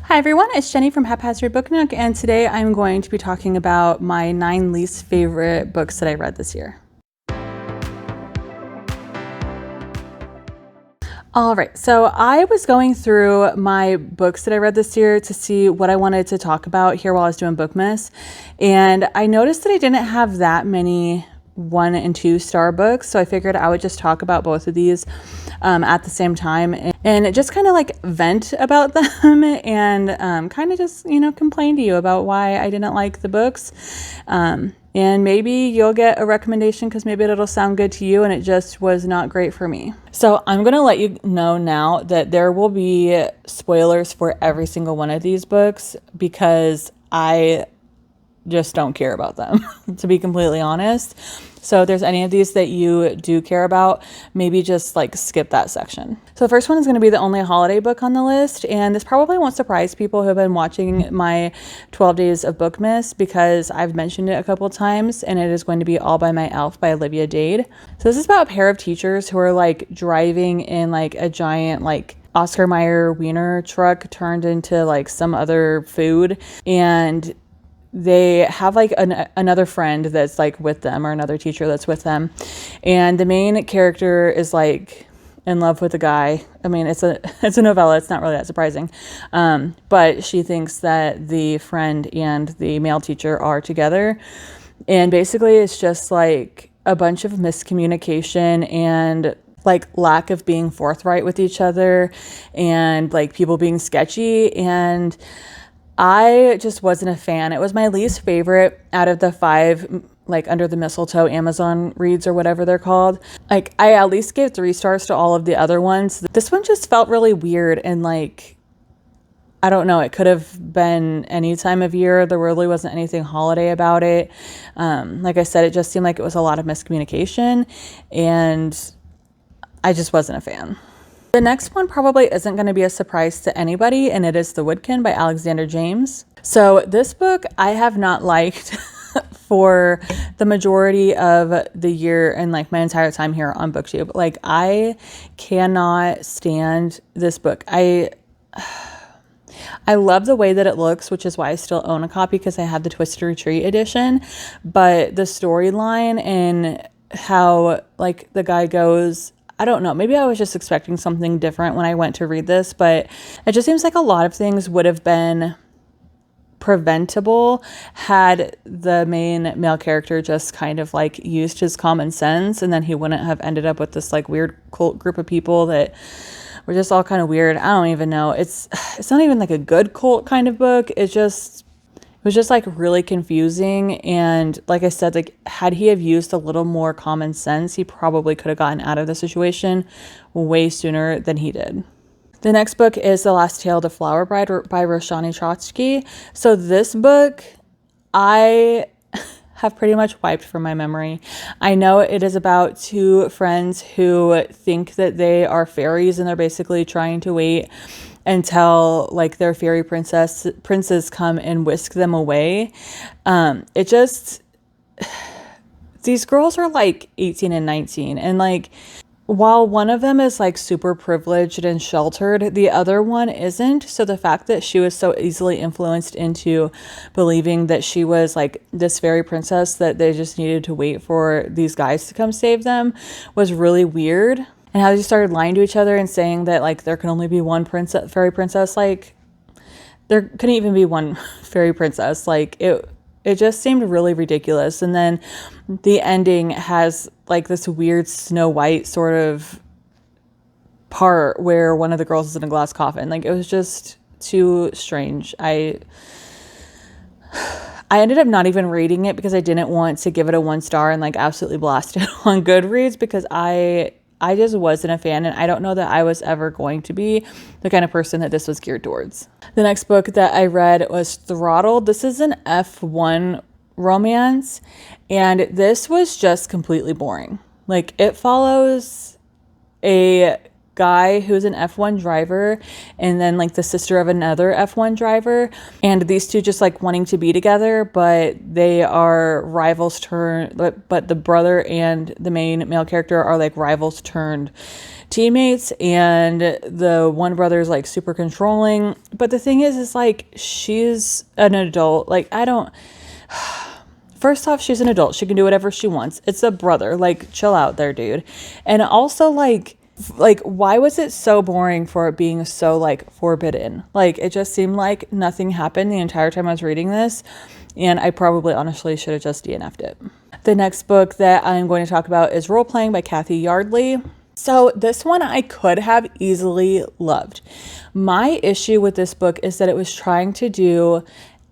Hi everyone, it's Jenny from Haphazard Book Nook, and today I'm going to be talking about my 9 least favorite books that I read this year. All right, so I was going through my books that I read this year to see what I wanted to talk about here while I was doing Bookmas, and I noticed that I didn't have that many 1 and 2 star books, so I figured I would just talk about both of these at the same time and just kind of like vent about them and kind of just, complain to you about why I didn't like the books. And maybe you'll get a recommendation because maybe it'll sound good to you and it just was not great for me. So I'm going to let you know now that there will be spoilers for every single one of these books because I just don't care about them, to be completely honest. So if there's any of these that you do care about, maybe just like skip that section. So the first one is going to be the only holiday book on the list, and this probably won't surprise people who have been watching my 12 Days of Bookmas because I've mentioned it a couple times, and it is going to be All by My Elf by Olivia Dade. So this is about a pair of teachers who are like driving in like a giant like Oscar Mayer wiener truck turned into like some other food, and they have like another friend that's like with them, or another teacher that's with them, and the main character is like in love with the guy. I mean, it's a novella, it's not really that surprising, but she thinks that the friend and the male teacher are together, and basically it's just like a bunch of miscommunication and like lack of being forthright with each other and like people being sketchy, and I just wasn't a fan. It was my least favorite out of the 5, like Under the Mistletoe Amazon reads or whatever they're called. Like I at least gave 3 stars to all of the other ones. This one just felt really weird and like, I don't know, it could have been any time of year. There really wasn't anything holiday about it. Like I said, it just seemed like it was a lot of miscommunication and I just wasn't a fan. The next one probably isn't going to be a surprise to anybody, and it is The Woodkin by Alexander James. So this book I have not liked for the majority of the year and like my entire time here on BookTube. Like I cannot stand this book. I love the way that it looks, which is why I still own a copy because I have the Twisted Retreat edition, but the storyline and how like the guy goes, I don't know, maybe I was just expecting something different when I went to read this, but it just seems like a lot of things would have been preventable had the main male character just kind of like used his common sense, and then he wouldn't have ended up with this like weird cult group of people that were just all kind of weird. I don't even know. It's not even like a good cult kind of book. It was just like really confusing, and like I said, like had he have used a little more common sense, he probably could have gotten out of the situation way sooner than he did. The next book is The Last Tale of the Flower Bride by Roshani Chokshi. So this book I have pretty much wiped from my memory. I know it is about 2 friends who think that they are fairies, and they're basically trying to wait until like their fairy princes come and whisk them away. These girls are like 18 and 19, and like while one of them is like super privileged and sheltered, the other one isn't. So the fact that she was so easily influenced into believing that she was like this fairy princess that they just needed to wait for these guys to come save them was really weird. And how they started lying to each other and saying that like there can only be one fairy princess. Like there couldn't even be one fairy princess. Like it just seemed really ridiculous. And then the ending has like this weird Snow White sort of part where one of the girls is in a glass coffin. Like it was just too strange. I ended up not even reading it because I didn't want to give it a 1 star and like absolutely blast it on Goodreads because I just wasn't a fan, and I don't know that I was ever going to be the kind of person that this was geared towards. The next book that I read was Throttled. This is an F1 romance, and this was just completely boring. Like it follows a guy who's an F1 driver and then like the sister of another F1 driver, and these two just like wanting to be together, but they are rivals turned, but the brother and the main male character are like rivals turned teammates, and the one brother is like super controlling. But the thing is like she's an adult. Like I don't First off, she's an adult. She can do whatever she wants. It's a brother. Like, chill out there, dude. And also, like, why was it so boring for it being so, like, forbidden? Like, it just seemed like nothing happened the entire time I was reading this. And I probably, honestly, should have just DNF'd it. The next book that I'm going to talk about is Role Playing by Kathy Yardley. So this one I could have easily loved. My issue with this book is that it was trying to do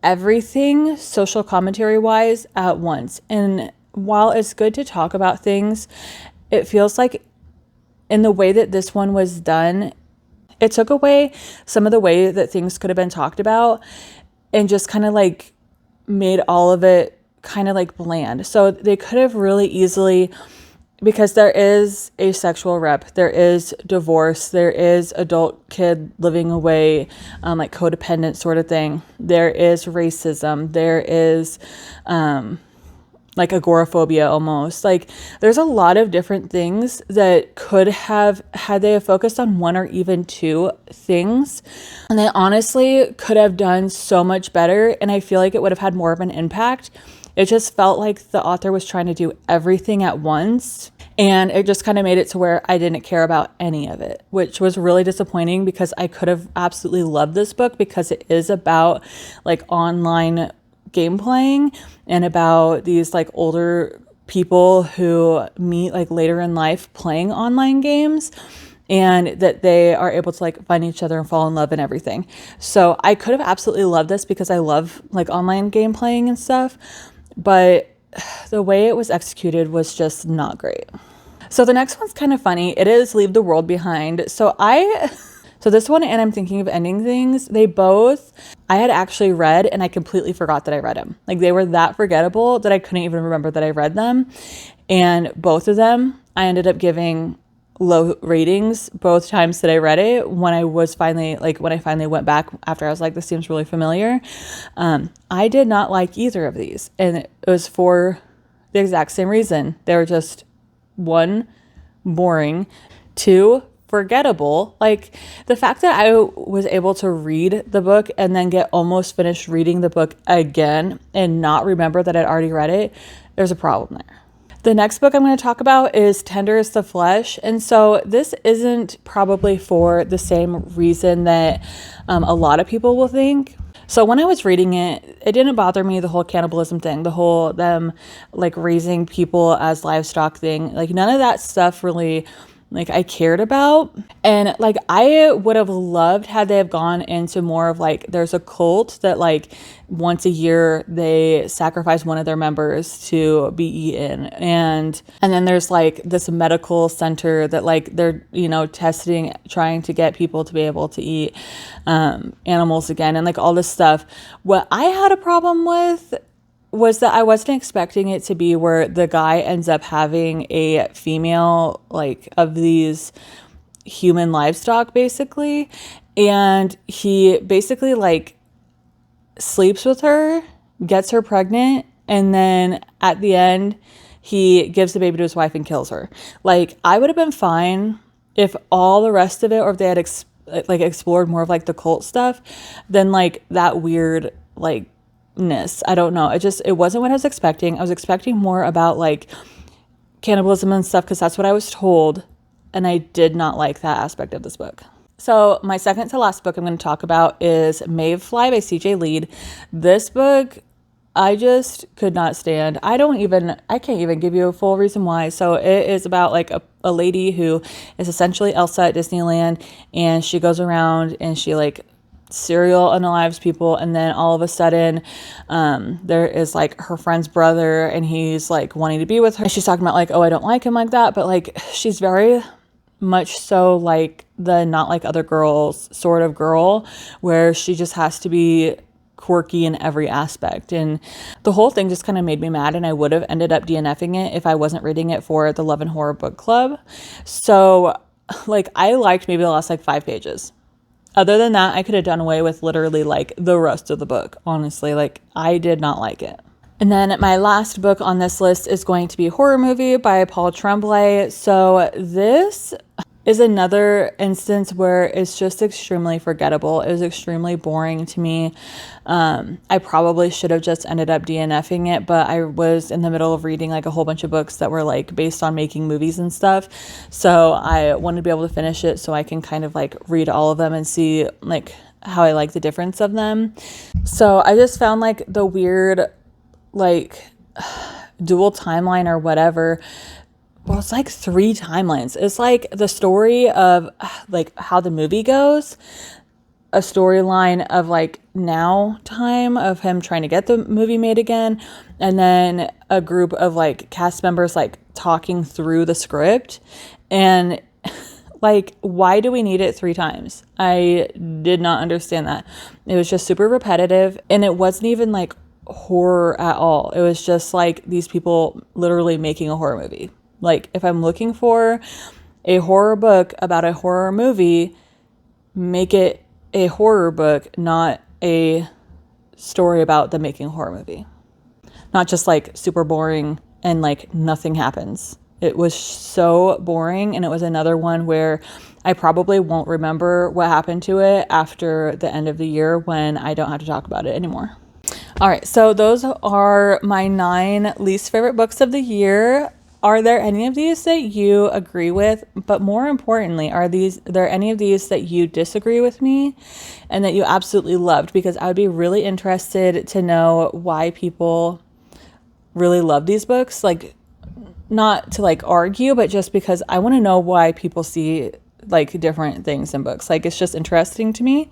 everything social commentary wise at once. And while it's good to talk about things, it feels like in the way that this one was done, it took away some of the way that things could have been talked about and just kind of like made all of it kind of like bland. So they could have really easily, because there is a sexual rep, there is divorce, there is adult kid living away, like codependent sort of thing. There is racism. There is like agoraphobia almost. Like there's a lot of different things that could have, had they have focused on one or even two things, and they honestly could have done so much better. And I feel like it would have had more of an impact. It just felt like the author was trying to do everything at once, and it just kind of made it to where I didn't care about any of it, which was really disappointing because I could have absolutely loved this book because it is about like online game playing and about these like older people who meet like later in life playing online games, and that they are able to like find each other and fall in love and everything. So I could have absolutely loved this because I love like online game playing and stuff. But the way it was executed was just not great. So the next one's kind of funny. It is Leave the World Behind. So this one and I'm Thinking of Ending Things, they both, I had actually read and I completely forgot that I read them. Like they were that forgettable that I couldn't even remember that I read them. And both of them, I ended up giving low ratings both times that I read it. When I finally went back after I was like, this seems really familiar. I did not like either of these, and it was for the exact same reason. They were just, one, boring, two, forgettable. Like the fact that I was able to read the book and then get almost finished reading the book again and not remember that I'd already read it, there's a problem there. The next book I'm going to talk about is Tender is the Flesh. And so this isn't probably for the same reason that a lot of people will think. So when I was reading it, it didn't bother me, the whole cannibalism thing, the whole them like raising people as livestock thing. Like none of that stuff really like I cared about. And like I would have loved had they have gone into more of like, there's a cult that like once a year they sacrifice one of their members to be eaten, and then there's like this medical center that like they're, you know, testing, trying to get people to be able to eat animals again, and like all this stuff. What I had a problem with was that I wasn't expecting it to be where the guy ends up having a female, like, of these human livestock, basically. And he basically, like, sleeps with her, gets her pregnant, and then at the end, he gives the baby to his wife and kills her. Like, I would have been fine if all the rest of it, or if they had, explored more of, like, the cult stuff, than, like, that weird, like, I don't know. It wasn't what I was expecting. I was expecting more about like cannibalism and stuff because that's what I was told. And I did not like that aspect of this book. So my second to last book I'm going to talk about is Mayfly by CJ Leede. This book, I just could not stand. I can't even give you a full reason why. So it is about like a lady who is essentially Elsa at Disneyland, and she goes around and she like serial unalives people, and then all of a sudden there is like her friend's brother, and he's like wanting to be with her, and she's talking about like, oh, I don't like him like that, but like she's very much so like the not like other girls sort of girl, where she just has to be quirky in every aspect, and the whole thing just kind of made me mad, and I would have ended up DNFing it if I wasn't reading it for the Love and Horror Book Club. So like I liked maybe the last like 5 pages. Other than that, I could have done away with literally like the rest of the book. Honestly, like I did not like it. And then my last book on this list is going to be Horror Movie by Paul Tremblay. So this is another instance where it's just extremely forgettable. It was extremely boring to me. I probably should have just ended up DNFing it, but I was in the middle of reading like a whole bunch of books that were like based on making movies and stuff. So I wanted to be able to finish it so I can kind of like read all of them and see like how I like the difference of them. So I just found like the weird like dual timeline or whatever. Well, it's like 3 timelines. It's like the story of like how the movie goes, a storyline of like now time of him trying to get the movie made again, and then a group of like cast members like talking through the script. And like, why do we need it 3 times? I did not understand that. It was just super repetitive, and it wasn't even like horror at all. It was just like these people literally making a horror movie. Like, if I'm looking for a horror book about a horror movie, make it a horror book, not a story about them making a horror movie. Not just like super boring and like nothing happens. It was so boring, and it was another one where I probably won't remember what happened to it after the end of the year when I don't have to talk about it anymore. All right, so those are my 9 least favorite books of the year. Are there any of these that you agree with? But more importantly, are there any of these that you disagree with me and that you absolutely loved? Because I would be really interested to know why people really love these books. Like, not to like argue, but just because I want to know why people see like different things in books. Like, it's just interesting to me.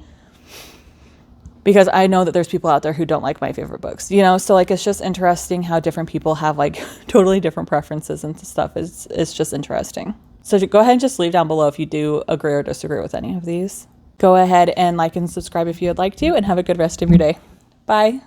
Because I know that there's people out there who don't like my favorite books, you know? So like, it's just interesting how different people have like totally different preferences and stuff. It's just interesting. So go ahead and just leave down below if you do agree or disagree with any of these. Go ahead and like and subscribe if you would like to, and have a good rest of your day. Bye.